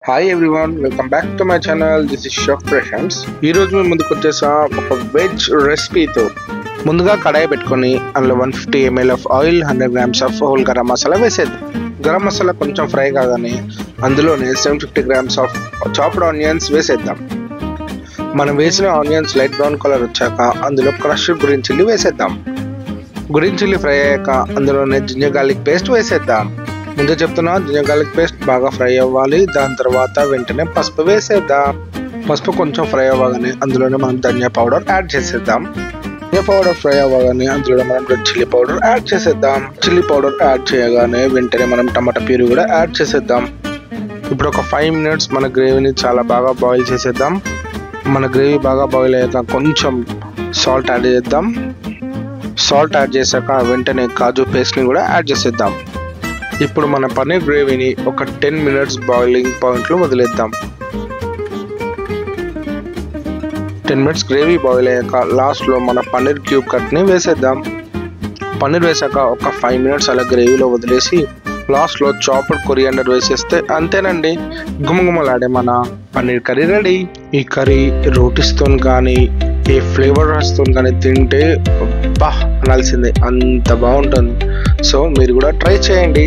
Hi everyone, welcome back to my channel. This is chef Prashant. ఈ రోజు మేము ముందుకు వచ్చేసా ఒక వెజ్ రెసిపీతో. ముందుగా కడాయి పెట్టుకొని అందులో 150 ml of oil, 100 grams of whole garam masala వేసేద్దాం. గరం మసాలా కొంచెం ఫ్రై కాగానే అందులోనే 750 grams ఆఫ్ చాప్డ్ ఆనియన్స్ వేసేద్దాం. మనం వేసిన ఆనియన్స్ లైట్ బ్రౌన్ కలర్ వచ్చాక అందులో క్రష్డ్ గ్రీన్ చిల్లీ వేసేద్దాం. గ్రీన్ చిల్లీ ఫ్రై అయ్యాక అందులోనే జింజర్ గార్లిక్ పేస్ట్ వేసేద్దాం. ముందే చెప్తున్నా, జింజర్ గార్లిక్ పేస్ట్ బాగా ఫ్రై అవ్వాలి. దాని తర్వాత వెంటనే పసుపు వేసేద్దాం. పసుపు కొంచెం ఫ్రై అవ్వగానే అందులోనే మనం ధనియా పౌడర్ యాడ్ చేసేద్దాం. ధనియా పౌడర్ ఫ్రై అవ్వగానే అందులో మనం రెడ్ చిల్లీ పౌడర్ యాడ్ చేసేద్దాం. చిల్లీ పౌడర్ యాడ్ చేయగానే వెంటనే మనం టమాటా ప్యూరీ కూడా యాడ్ చేసేద్దాం. ఇప్పుడు ఒక 5 minutes మన గ్రేవీని చాలా బాగా బాయిల్ చేసేద్దాం. మన గ్రేవీ బాగా బాయిల్ అయ్యాక కొంచెం సాల్ట్ యాడ్ చేద్దాం. సాల్ట్ యాడ్ చేశాక వెంటనే కాజు పేస్ట్ని కూడా యాడ్ చేసేద్దాం. ఇప్పుడు మన పన్నీర్ గ్రేవీని ఒక 10 minutes బాయిలింగ్ పాయింట్లో వదిలేద్దాం. 10 minutes గ్రేవీ బాయిల్ అయ్యాక లాస్ట్లో మన పన్నీర్ క్యూబ్ కట్ని వేసేద్దాం. పన్నీర్ వేసాక ఒక 5 minutes అలా గ్రేవీలో వదిలేసి లాస్ట్లో చాప్డ్ కొరియాండర్ వేసేస్తే అంతేనండి, గుమగుమలాడే మన పన్నీర్ కర్రీ రెడీ. ఈ కర్రీ రోటీస్తో కానీ ఏ ఫ్లేవర్ రైస్తో కానీ తింటే అనాల్సిందే, అంత బాగుంటుంది. సో మీరు కూడా ట్రై చేయండి.